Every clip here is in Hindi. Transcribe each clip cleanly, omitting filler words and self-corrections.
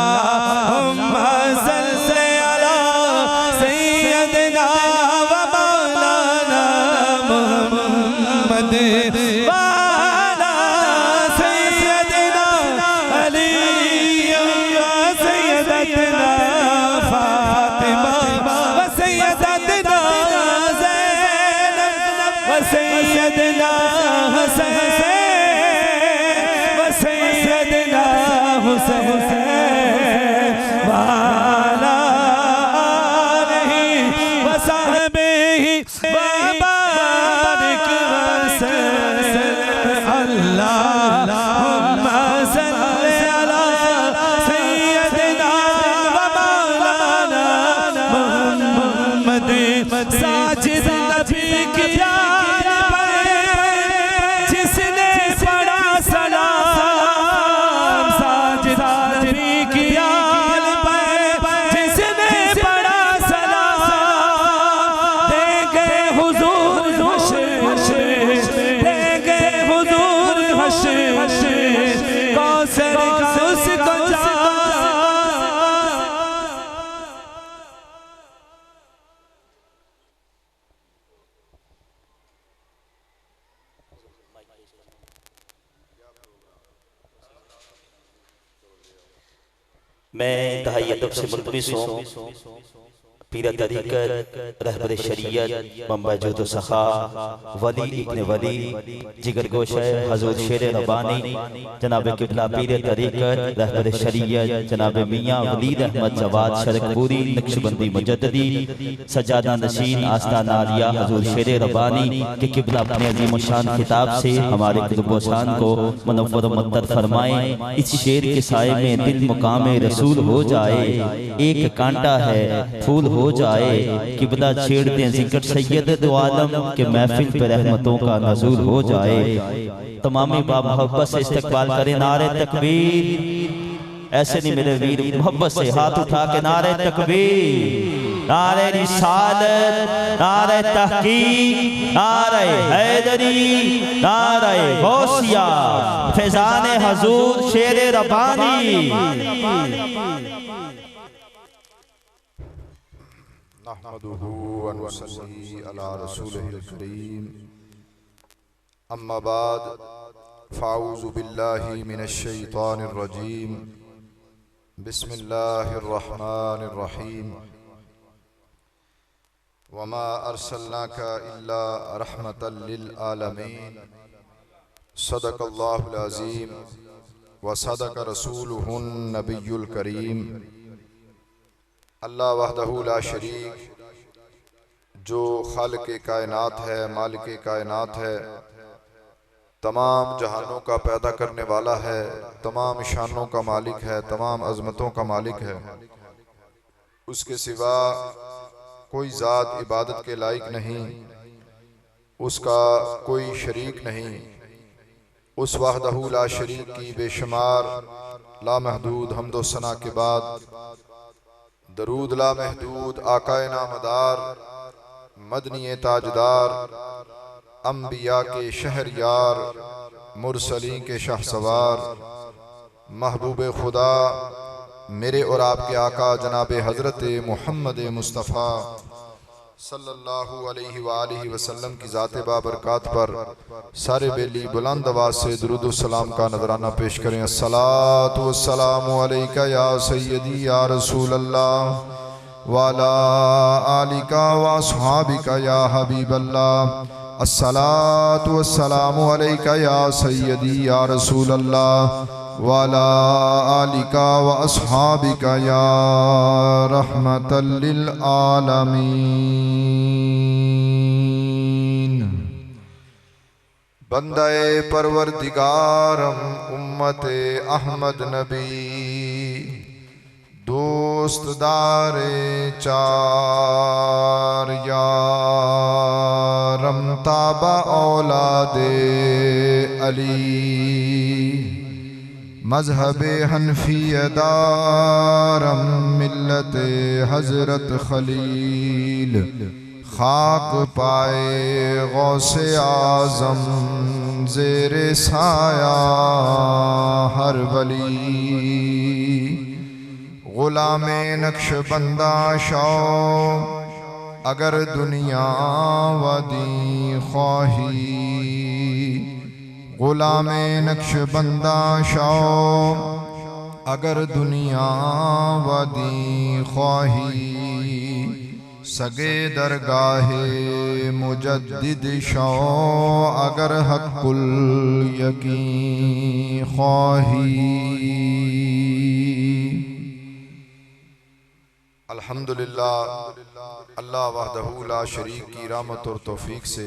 अल्लाहुम्मा सल्ली अला सय्यदना व मौलाना मुहम्मद व अला सय्यदना अली व सय्यदना फातिमा व सय्यदना ज़ैनब व सय्यदना हसन व सय्यदना हुसैन वाला नहीं वसाहबे ही बाबारिक वसल्लम अल्लाहुम्मा सल्ली अला सय्यदना व मौलाना मुहम्मद साजिद नबी की प्यार पर जिसने पढ़ा सलाम साजिद नबी की प्यार पर जिसने पढ़ा सलाम दे गए हुजूर हशर दे गए हुजूर हशर कौसर का उसको मैं दहाई अदब से मुलतमिस हूँ पीर तरीक़त रहबर शरीयत मंबा जुद सखा वली इब्न वली जिगर गोशे हजूर शेर रब्बानी जनाब किबला पीर तरीक़त रहबर शरीयत जनाब मियाँ वलीद अहमद जवाद शरकपुरी नक्शबंदी मुजद्ददी सजादा नशीन आस्ताना आलिया हजूर शेर रब्बानी के किबला अपने अज़ीम शान खिताब से हमारे क़ुतुब-ओ-शान को मुनव्वर मुअत्तर फरमाएं। इस शेर के साए में दिल मुकाम रसूल हो जाए, एक कांटा है फूल हो जाए, किबला छेड़ दें जिक्र सैयद दो आलम के महफिल पे रहमतों का नज़ूल हो जाए। तमामी बाब मोहब्बत से इस्तकबाल करें नारे तकबीर। ऐसे नहीं मेरे वीर, मोहब्बत से हाथ उठा के नारे तकबीर, नारे रिसालत, नारे तहकीक, नारे हैदरी, नारे गौसिया, फैजान हजूर शेर रब्बानी। नहमदुहु व नुसल्ली अला रसूलिहिल करीम। अम्मा बाद फ़ाऊज़ु बिल्लाहि मिनश शैतानिर रजीम। बिस्मिल्लाहिर रहमानिर रहीम। वमा अर्सलनाका इल्ला रहमतल लिल आलमीन। सदक़ल्लाहुल अज़ीम व सदक़ रसूलुहुन नबियुल करीम। अल्लाह वहदहू ला शरीक, जो खालिक़े कायनात है, मालिके कायनात है, तमाम जहानों का पैदा करने वाला है, तमाम शानों का मालिक है, तमाम अज़मतों का मालिक है। उसके सिवा कोई ज़ात इबादत के लायक नहीं, उसका कोई शरीक नहीं। उस वहदहू ला शरीक की बेशुमार लामहदूद हम्दो सना के बाद दरूद लामहदूद आकाए नामदार मदनी ताजदार अम्बिया के शहरयार मुरसलीन के शाहसवार महबूब खुदा मेरे और आपके आका जनाब हज़रत मुहम्मद मुस्तफ़ा सल्लल्लाहु अलैहि वालिहि वसल्लम की ज़ात बाबरकात पर सारे बेली बुलंद आवाज़ से दुरूद सलाम का नजराना पेश करें। अस्सलातु वस्सलामु अलैका या सय्यदी या रसूल अल्लाह वाला आलिका व अस्हाबिका या हबीब अल्लाह। अस्सलातु वस्सलामु अलैका या सय्यदी या रसूल अल्लाह वाला आलिका व अस्हाबिका या रहमतल लिल आलमीन। बंदे परवरदिगारम उम्मते अहमद नबी दोस्त दारे चार यारम ताबा औलादे अली मजहब हनफियदारम मिल्लत हजरत खलील खाक पाए गौसे आजम ज़ेरे साया हर वली गुलामे नक्शबंदा शौ अगर दुनिया वदी ख्वाही गुलामे नक्शबंदा शौ अगर दुनिया वदी ख्वाही सगे दरगाहे मुजद्दिद शौ अगर हक़ुल यकीन ख्वाही। अल्हम्दुलिल्लाह अल्लाह वहदहू ला शरीक की रहमत और तौफीक से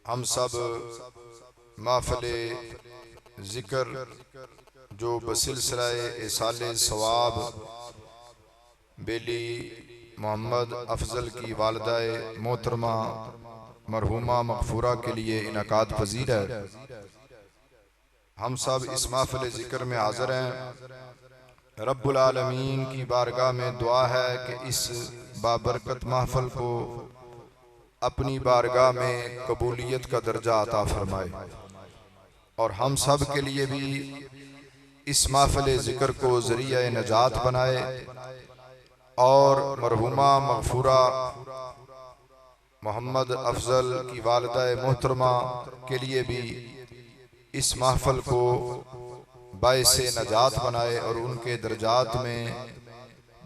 हम सब महफ़िल ज़िक्र जो बसिलसिला इसाले सवाब बेली मोहम्मद अफजल की वालिदाए मोहतरमा मरहूमा मग़फ़ूरा के लिए इनकाद पजीर है। हम सब इस महफ़िल ज़िक्र में हाज़िर हैं। रब्बुल आलमीन की बारगाह में दुआ है कि इस बाबरकत महफ़िल को अपनी बारगाह में कबूलियत का दर्जा अता फरमाए और हम सब के लिए भी इस महफ़िल ज़िक्र को ज़रिया नजात बनाए और मरहूमा मग़फ़ूरा मोहम्मद अफजल की वालिदाए मोहतरमा के लिए भी इस महफ़िल को बाइसे नजात बनाए और उनके दर्जात में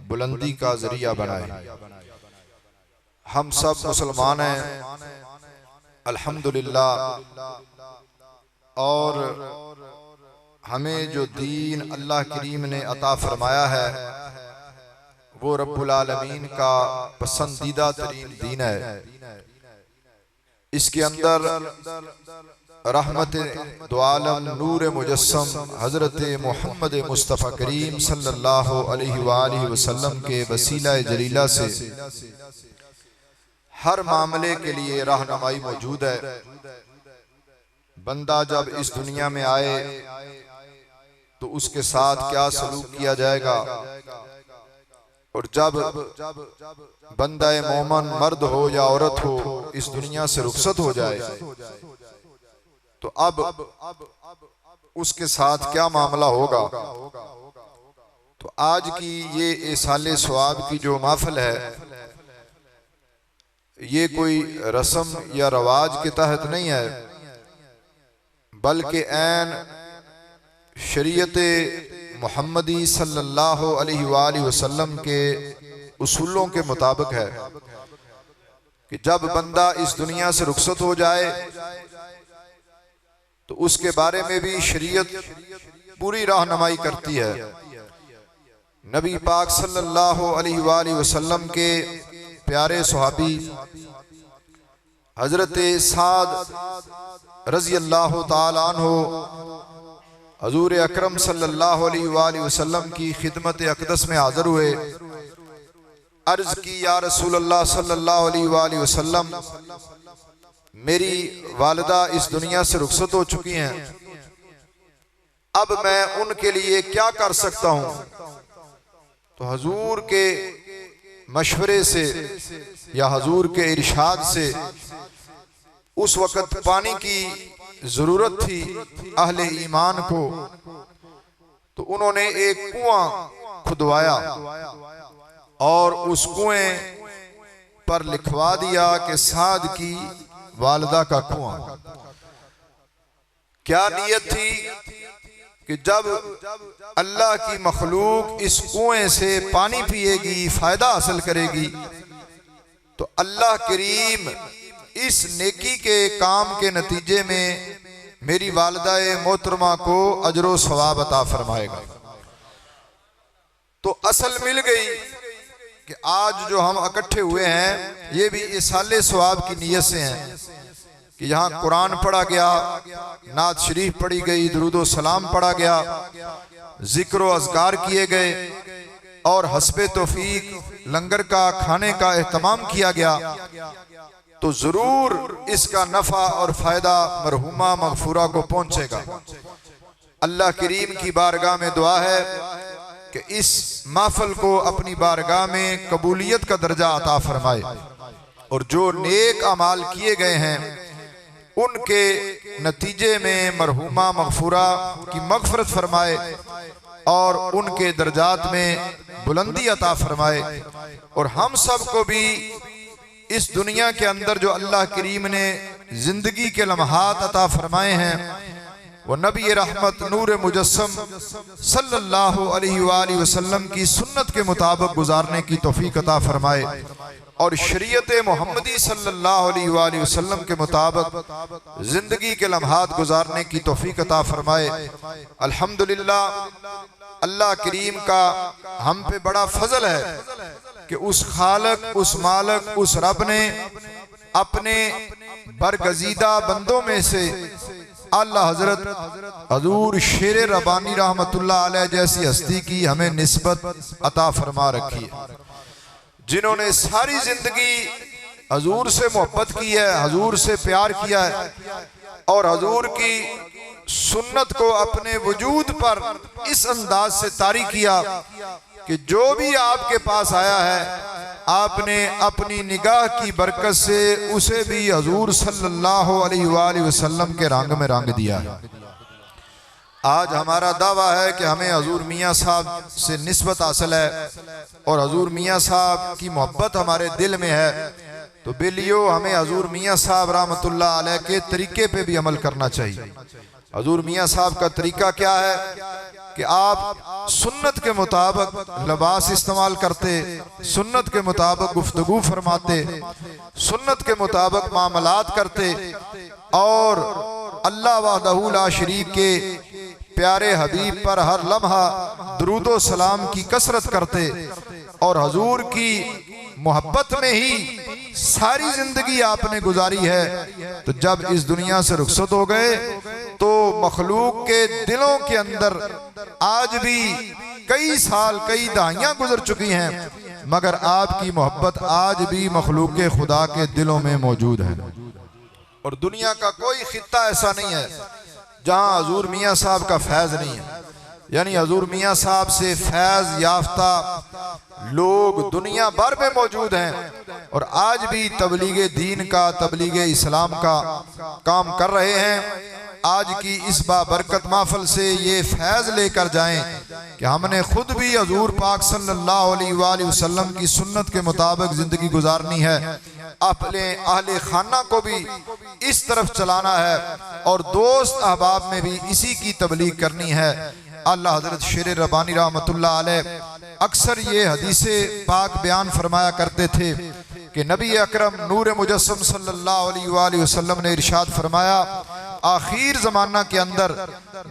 बुलंदी का ज़रिया बनाए। हम सब मुसलमान हैं अल्हम्दुलिल्लाह और हमें जो दीन अल्लाह करीम ने अता फरमाया है वो रब्बुल आलमीन का पसंदीदा तरीन दीन है। इसके अंदर रहमत दो आलम नूर मुजस्सम हजरत मोहम्मद मुस्तफ़ा करीम सल्लल्लाहु अलैहि वसल्लम के वसीला जलीला से हर मामले के लिए रहनुमाई मौजूद है। बंदा जब इस दुनिया में आए तो उसके साथ क्या सलूक किया जाएगा और जब बंदा मोमन मर्द हो या औरत हो इस दुनिया से रुखसत हो जाए तो अब उसके साथ क्या मामला होगा। तो आज की ये इसाले सवाब की जो महफिल है ये कोई रस्म या रवाज के तहत नहीं है बल्कि ऐन शरीयत मुहम्मदी सल्लल्लाहु अलैहि वसल्लम के उसूलों के मुताबिक है कि जब बंदा इस दुनिया से रुखसत हो जाए तो उसके बारे में भी शरीयत पूरी रहनुमाई करती है। नबी पाक सल्लल्लाहु अलैहि वसल्लम के प्यारे सहाबी हजरत साद रज़ी अल्लाह ताला अन्हु हजूर अकरम सल्लल्लाहु अलैहि वसल्लम की खिदमत अक़दस में हाजिर हुए। अर्ज की या रसूल अल्लाह सल्लल्लाहु अलैहि वसल्लम मेरी वालिदा इस दुनिया से रुखसत हो चुकी हैं, अब मैं उनके लिए क्या कर सकता हूं। तो हजूर के मशवरे से या हजूर के इरशाद से उस वक़्त पानी की जरूरत थी अहले ईमान को, तो उन्होंने एक कुआं खुदवाया और उस कुएं पर लिखवा दिया कि साद की वालिदा का कुआं। क्या नियत थी कि जब अल्लाह की मखलूक इस कुएं से पानी पिएगी, फायदा हासिल करेगी, तो अल्लाह करीम इस नेकी के काम के नतीजे में मेरी वालिदाए मोहतरमा को अजरो सवाब अता फरमाएगा। तो असल मिल गई कि आज जो हम इकट्ठे हुए हैं ये भी इसाले सवाब की नीयत से हैं कि यहाँ कुरान पढ़ा गया, नात शरीफ पढ़ी गई, दुरूद व सलाम पढ़ा गया, जिक्र व अज़कार किए गए, और हस्बे तौफीक लंगर का खाने का एहतमाम किया गया तो जरूर इसका नफा और फायदा मरहुमा मगफूरा को पहुंचेगा। अल्लाह करीम की बारगाह में दुआ है कि इस महफिल को अपनी बारगाह में कबूलियत का दर्जा अता फरमाए और जो नेक अमाल किए गए हैं उनके नतीजे में मरहुमा मगफूरा की मगफरत फरमाए और उनके दर्जात में बुलंदी अता फरमाए। और हम सब को भी इस दुनिया के अंदर जो अल्लाह करीम ने जिंदगी के लम्हात अता फरमाए हैं वो नबी रहमत नूर मुजस्सम सल्लल्लाहु अलैहि वसल्लम की सुन्नत के मुताबिक गुजारने की तौफीक अता फरमाए और शरीयत मोहम्मदी सल्लल्लाहु अलैहि वसल्लम के मुताबिक जिंदगी के लम्हात गुजारने की तौफीक अता फरमाए। अल्हम्दुलिल्लाह अल्लाह करीम का हम पे बड़ा फजल है कि उस खालक उस मालक उस रब ने अपने बरगजीदा बंदों में से अल्लाह हजरत हजूर शेर रबानी रहमतुल्लाह अलैह जैसी हस्ती की हमें निस्बत अता फरमा रखी है, जिन्होंने सारी जिंदगी हजूर से मोहब्बत की है, हजूर से प्यार किया है और हजूर की सुन्नत को अपने वजूद पर इस अंदाज से तारी किया कि जो भी आपके पास आया है आपने अपनी निगाह की बरकत से उसे भी हजूर सल्लल्लाहु अलैहि वसल्लम के रंग में रंग दिया है। आज हमारा दावा है कि हमें हजूर मियाँ साहब से निस्बत हासिल है और हजूर मियाँ साहब की मोहब्बत हमारे दिल में है, तो बेलियो हमें हजूर मियाँ साहब रहमतुल्लाह अलैह के तरीके पे भी अमल करना चाहिए। हजूर मियाँ साहब का तरीका क्या है कि आप सुन्नत के मुताबिक लिबास इस्तेमाल करते, सुन्नत के मुताबिक गुफ्तगू फरमाते, सुन्नत के मुताबिक मामलात करते और अल्लाह वहदहू ला शरीक के प्यारे हबीब पर हर लम्हा दुरूदो सलाम की कसरत करते और हजूर की मोहब्बत में ही सारी जिंदगी आपने गुजारी है। तो जब इस दुनिया से रुखसत हो गए तो मखलूक के दिलों के अंदर आज भी कई साल कई दहाइयां गुजर चुकी हैं मगर आपकी मोहब्बत आज भी मखलूक के खुदा के दिलों में मौजूद है। और दुनिया का कोई खित्ता ऐसा नहीं है जहां हजूर मियाँ साहब का फैज नहीं है, यानी हजूर मियाँ साहब से फैज याफ्ता लोग दुनिया भर में मौजूद हैं और आज भी तबलीगे दीन का तबलीगे इस्लाम का काम कर रहे हैं। आज की इस बाबरकत महफिल से ये फैज लेकर जाएं कि हमने खुद भी हजूर पाक सल्लल्लाहु अलैहि वसल्लम की सुन्नत के मुताबिक जिंदगी गुजारनी है, अपने अहले खाना को भी इस तरफ चलाना है और दोस्त अहबाब में भी इसी की तबलीग करनी है। अल्लाह हजरत शेर रबानी रहमतुल्लाह अलैह अक्सर ये हदीसे पाक बयान फरमाया करते थे कि नबी अकरम नूर मुजस्सम सल्लल्लाहु अलैहि वसल्लम ने इरशाद फरमाया, आखिर जमाना के अंदर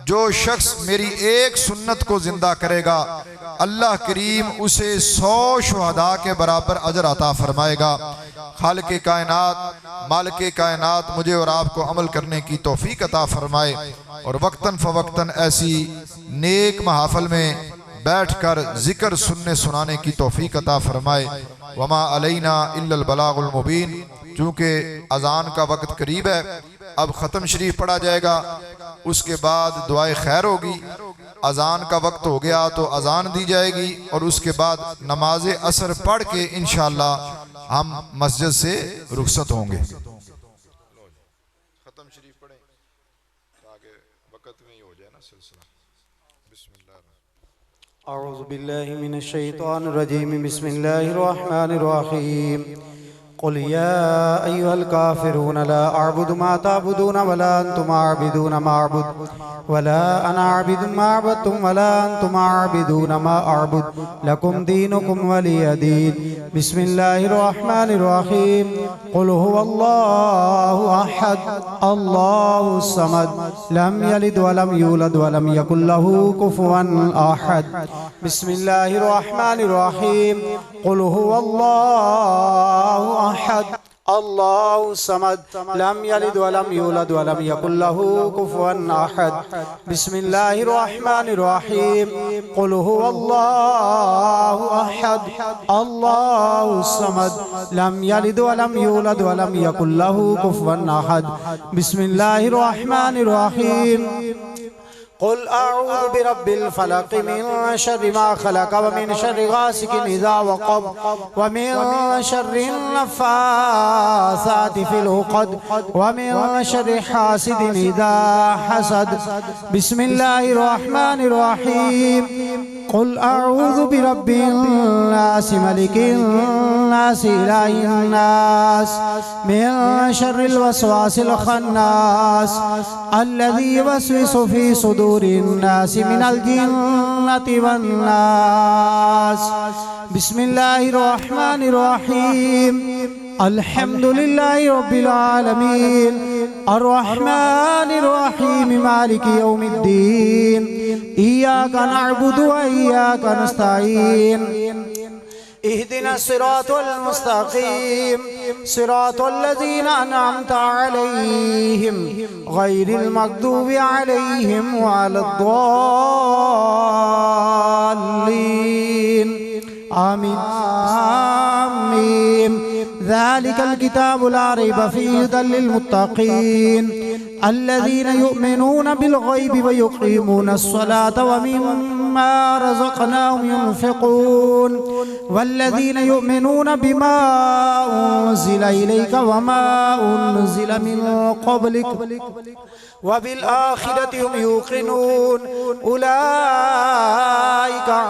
जो शख्स मेरी एक सुन्नत को जिंदा करेगा अल्लाह करीम उसे 100 शुहदा के बराबर अजर अता फरमाएगा। खालिक़े कायनात मालिके कायनात मुझे और आपको अमल करने की तौफीक अता फरमाए और वक्तन फवक्तन ऐसी नेक महाफिल में बैठकर जिक्र सुनने सुनाने की तौफीक अता फरमाए। वमा अलैना इल्लल बलागुल मुबीन। चूँकि अजान का वक्त करीब है, अब ख़त्म शरीफ पढ़ा जाएगा, उसके बाद दुआए खैर होगी। अजान का वक्त हो गया तो अजान दी जाएगी और उसके बाद नमाज असर पढ़ के इंशाअल्लाह हम मस्जिद से रुखसत होंगे। खत्म शरीफ पढ़ें ताकि वक्त में ही हो जाए ना सिलसिला। बिस्मिल्लाह। अऊज़ु बिल्लाहि मिनश शैतानिर रजीम। बिस्मिल्लाहिर रहमानिर रहीम। क़ुल या अय्युहल काफ़िरून ला अअबुदु मा तअबुदून वला अंतुम आबिदून मा अअबुदु वला अना आबिदु मा अबदतुम वला अंतुम आबिदून मा अअबुदु लकुम दीनुकुम वलिय दीन। बिस्मिल्लाहिर रहमानिर रहीम। क़ुल हुवल्लाहु अहद अल्लाहुस समद लम यलिद वलम यूलद वलम यकुल लहू कुफुवन अहद। बिस्मिल्लाहिर रहमानिर रहीम। क़ुल हुवल्लाहु अहद अल्लाहु समद लम यलिद वलम यूलद वलम यकुल लहू कुफुवन अहद। बिस्मिल्लाहिर रहमानिर रहीम। कुल हुवल्लाहु अहद अल्लाहु समद लम यलिद वलम यूलद वलम यकुल लहू कुफुवन अहद। बिस्मिल्लाहिर रहमानिर रहीम। कुल अऊज़ु बिरब्बिल फलक मिन शर्रि मा खलक व मिन शर्रि गासिकिन इज़ा वक़ब व मिन शर्रि नफ़्फ़ासाति फिल उक़द व मिन शर्रि हासिदिन इज़ा हसद। बिस्मिल्लाहिर रहमानिर रहीम। कुल अऊज़ु बिरब्बिन नास मलिकिन नास इलाहिन नास मिन शर्रिल वसवासिल खन्नास अल्लज़ी युवस्विसु फ़ी सुदूरिन नास मिनल जिन्नति वन नास। बिस्मिल्लाहिर रहमानिर रहीम। अल्हम्दुलिल्लाहि रब्बिल आलमीन अर्रहमानिर रहीम मालिकि यौमिद्दीन इय्याका नअबुदु व इय्याका नस्तईन इहदिना सिरातल मुस्तकीम सिरातल लज़ीना अनअमता अलैहिम गैरिल मग़दूबि अलैहिम वलद्दाल्लीन आमीन आमीन। ज़ालिकल किताबु ला रैब फ़ीहि हुदल लिल मुत्तक़ीन अल्लज़ीना युमिनूना बिल ग़ैबि व युक़ीमूना अस्सलाता व मिम्मा रज़क़नाहुम युनफ़िक़ून वल्लज़ीना युमिनूना बिमा उन्ज़िला इलैका व मा उन्ज़िला मिन क़ब्लिक व बिल आखिरति हुम युक़िनून उलाइका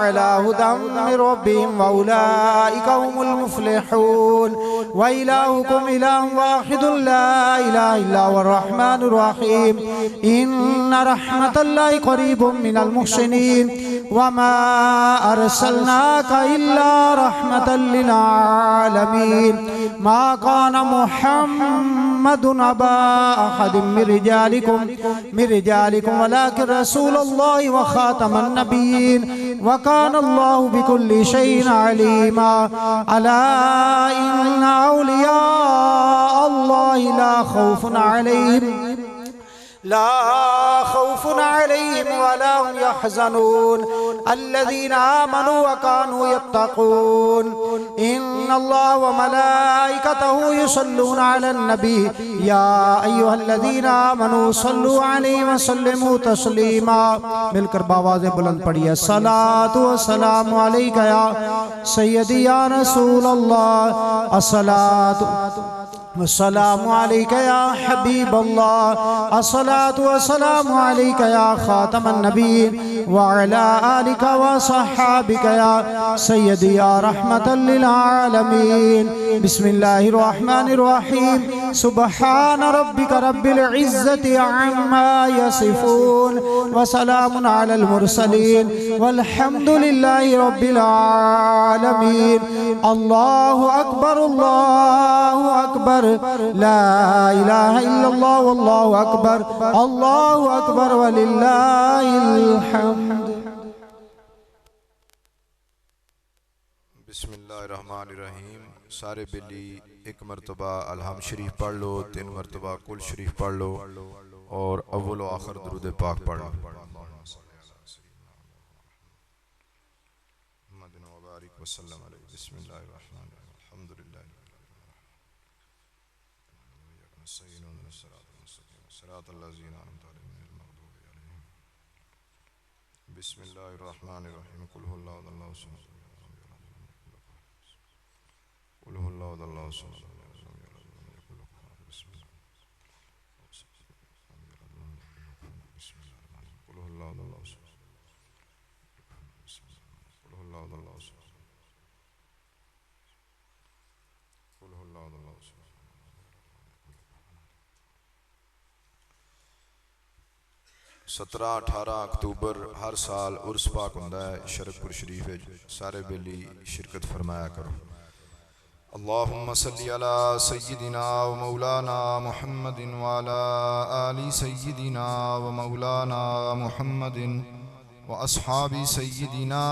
अला हुदम मिन रब्बिहिम व उलाइका हुमुल मुफ़्लिहून। व इलाहुकुम इलाहुन वाहिदुन ला इलाहा इल्ला हुवर रहमानुर रहीम। इन्ना रहमतल्लाहि क़रीबुम मिनल मुहसिनीन व मा अरसलनाका इल्ला रहमतल लिल आलमीन। मा काना मुहम्मदुन अबा अहदिम मिन रिजालिकुम वलाकिन रसूलुल्लाहि व खातमन नबिय्यीन व काना अल्लाहु बिकुल्लि शैइन अलीमा। अला इन्ना औलिया अल्लाहि ला खौफुन अलैहिम वला हुम यहज़नून अल्लज़ीना आमनू व कानू यत्तक़ून। इन्नल्लाह व मलाइकतहु युसल्लूना अलन नबी या अय्युहल्लज़ीना आमनू सल्लु अलैहि व सल्लिमू तस्लीमा। मिलकर बावाज़े बुलंद पढ़िए। सलातु व सलामु अलैका या सय्यदी या रसूलल्लाह अस्सलातु वस्सलामु अलैका या हबीबल्लाह अस्सलातु वस्सलामु अलैका या खातमन नबीय्यीन व अला आलिका व सहाबिका या सय्यदी या रहमतल लिल आलमीन। बिस्मिल्लाहिर रहमानिर रहीम। सुब्हान रब्बिका रब्बिल इज्जति अम्मा यसिफून व सलामुन अलल मुरसलीन वल्हम्दुलिल्लाहि रब्बिल आलमीन। अल्लाहु अकबर अल्लाहु अकबर ला इलाहा इल्लल्लाह वल्लाहु अकबर वलिल्लाहिल हम्द। बिस्मिल्लाहिर्रहमानिर्रहीम। सारे बिल्ली एक मरतबा अलहम शरीफ पढ़ लो, 3 मरतबा कुल शरीफ पढ़ लो और अव्वल व आखिर दुरूद पाक पढ़ लो। बिस्मिल्लाहिर्रहमानिर्रहीम। कुल हुवल्लाहु अल्लाहु समद कुल हुवल्लाहु अल्लाहु समद कुल हुवल्लाहु अल्लाहु समद कुल हुवल्लाहु अल्लाहु समद कुल हुवल्लाहु अल्लाहु समद। 17-18 अक्तूबर हर साल उर्स पाक हुंदा है शरफपुर शरीफ विच। सारे बेली शिरकत फरमाया करो। अल्लाहुम्मा सल्ली अला सय्यिदिना व मौलाना मुहम्मदिन व अला आलि सय्यिदिना व मौलाना मुहम्मदिन व अस्हाबि सय्यिदिना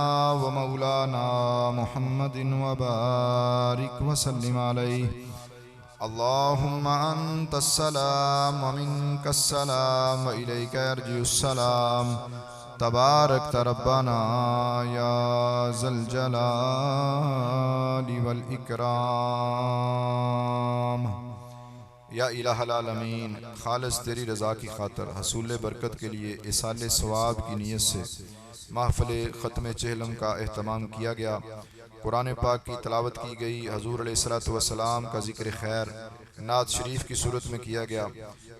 व मौलाना मुहम्मदिन व बारिक व सल्लिम अलैहि अल्लाहुम्मा अंतस्सलाम व मिनकस्सलाम व इलैका यर्जिउस्सलाम तबारक रब्बना या ज़ल जलाली वल इकराम। या इलाहल आलमीन, खालिस तेरी रज़ा की खातर हसूल बरकत के लिए इसाले सवाब की नीयत से महफ़िल ख़त्म चहलम का एहतमाम किया गया। कुरान पाक की तलावत की गई, हजूर अलैहिस्सलातु वस्सलाम का ज़िक्र खैर नात शरीफ की सूरत में किया गया।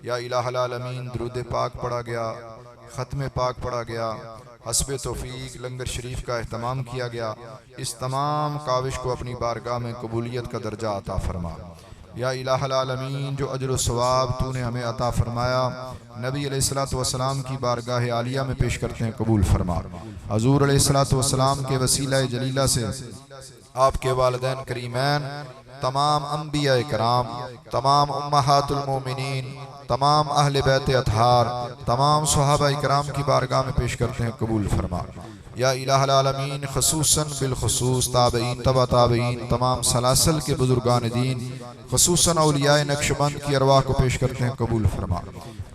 या इलाहल आलमीन, दुरूद पाक पढ़ा गया, ख़त्म पाक पढ़ा गया, हस्बे तौफीक लंगर शरीफ का एहतमाम किया गया। इस तमाम काविश को अपनी बारगाह में कबूलियत का दर्जा अता फरमा। या इलाहल आलमीन, जो अजर सवाब तूने हमें अता फरमाया नबी अलैहिस्सलातु वस्सलाम की बारगाह आलिया में पेश करते हैं, कबूल फरमा। हजूर अलैहिस्सलातु वस्सलाम के वसीला जलीला से आपके वालिदैन करीमैन, तमाम अंबिया कराम, तमाम उम्महातुल मोमिनीन, तमाम अहले बैत अतहार, तमाम सहाबा इकराम की बारगाह में पेश करते हैं, कबूल फरमा। या इलाहुल आलमीन, खसूसन बिलखसूस ताबईन, तबा ताबईन, तमाम सलासल के बुजुर्गान दीन, खसूसन औलियाए नक्शबंद की अरवाह को पेश करते हैं, कबूल फरमा।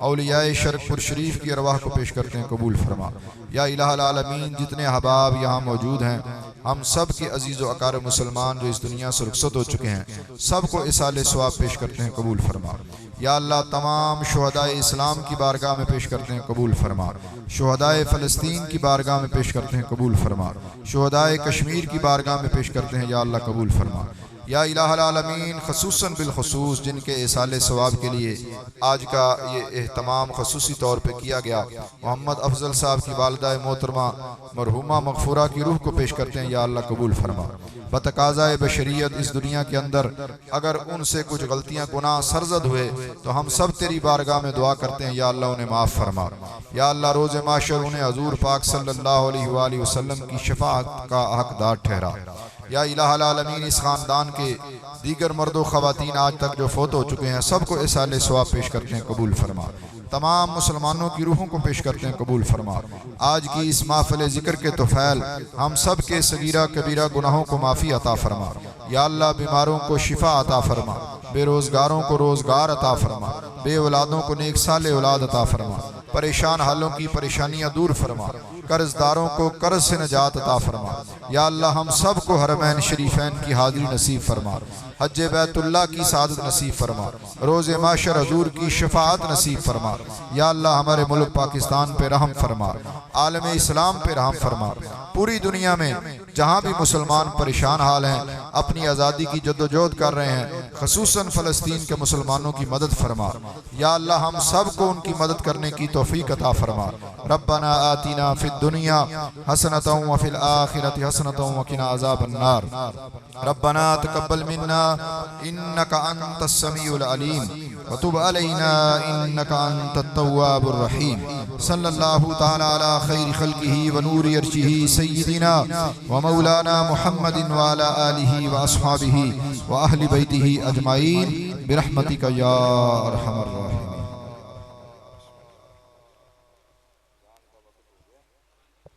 औलियाए शरकपुर शरीफ की अरवाह को पेश करते हैं, कबूल फरमा। या इलाहुल आलमीन, जितने अहबाब यहाँ मौजूद हैं, हम सब के अजीज़ व अकार मुसलमान जो इस दुनिया से रुखसत हो चुके हैं, सबको इसाले सवाब पेश करते हैं, कबूल फरमा। या अल्लाह, तमाम शुहदाए इस्लाम की बारगाह में पेश करते हैं, कबूल फरमा। शुहदाए फ़लस्तीन की बारगाह में पेश करते हैं, कबूल फरमा। शुहदाए कश्मीर की बारगाह में पेश करते हैं, या अल्लाह कबूल फरमा। या इलाहुल आलमीन, खसूसन बिलखसूस जिनके इसाले सवाब के लिए आज का ये एहतमाम खसूसी तौर पर किया गया, मोहम्मद अफजल साहब की वालिदा मोहतरमा मरहुमा मगफूरा की रूह को पेश करते हैं, या अल्लाह कबूल फरमा। बतकाज़ाए बशरियत इस दुनिया के अंदर अगर उनसे कुछ गलतियाँ गुनाह सरजद हुए तो हम सब तेरी बारगाह में दुआ करते हैं, या अल्लाह उन्हें माफ़ फरमा। या अल्लाह, रोज़ माशर उन्हें हजूर पाक सल्लल्लाहु अलैहि वसल्लम की शफाअत का हकदार ठहरा। या इलाहुल आलमीन, इस ख़ानदान के दीगर मर्दो ख़वातीन आज तक जो फोत हो चुके हैं, सबको इसाले सवाब पेश करते हैं, कबूल फरमा। तमाम मुसलमानों की रूहों को पेश करते हैं, कबूल फरमा। आज की इस महफ़िल ज़िक्र के तोफ़ैल हम सब के सगीरा कबीरा गुनाहों को माफ़ी अता फरमा। या अल्लाह, बीमारों को शिफा अता फरमा, बेरोज़गारों को रोज़गार अता फरमा, बे औलादों को नेक साले औलाद अता फरमा, परेशान हालों की परेशानियाँ दूर फरमा, कर्जदारों को कर्ज से निजात अता फरमा। या अल्लाह, हम सब को हरमैन शरीफैन की हाज़िरी नसीब फरमा, हज बैतुल्लाह की सादत नसीब फरमा, रोज़े माशर हजूर की शफाअत नसीब फरमा। या अल्लाह, हमारे मुल्क पाकिस्तान पे रहम फरमा, आलम इस्लाम पे रहम फरमा। पूरी दुनिया में जहाँ भी मुसलमान परेशान हाल हैं, अपनी आज़ादी की जद्दोजहद कर रहे हैं, खसूसन फ़लस्तीन के मुसलमानों की मदद फरमा। या अल्लाह, हम सब को उनकी मदद करने की तौफीक अता फरमा। रब्बना आतिना फिद दुनिया हसनतम व फिल आखिरति हसनतम व किना अज़ाबन्नार। रब्बना तक़ब्बल मिन्ना इन्नका अंतस समीउल अलीम व तुब अलैना इन्नका अंतत तव्वाबुर रहीम। सल्लल्लाहु तआला अला खैरि खल्क़िही व नूरि अर्शिही सय्यिदिना व मौलाना मुहम्मदिन व अला आलिही व अस्हाबिही व अहलि बैतिही अजमाइन बिरहमतिका या अरहमर राहिमीन।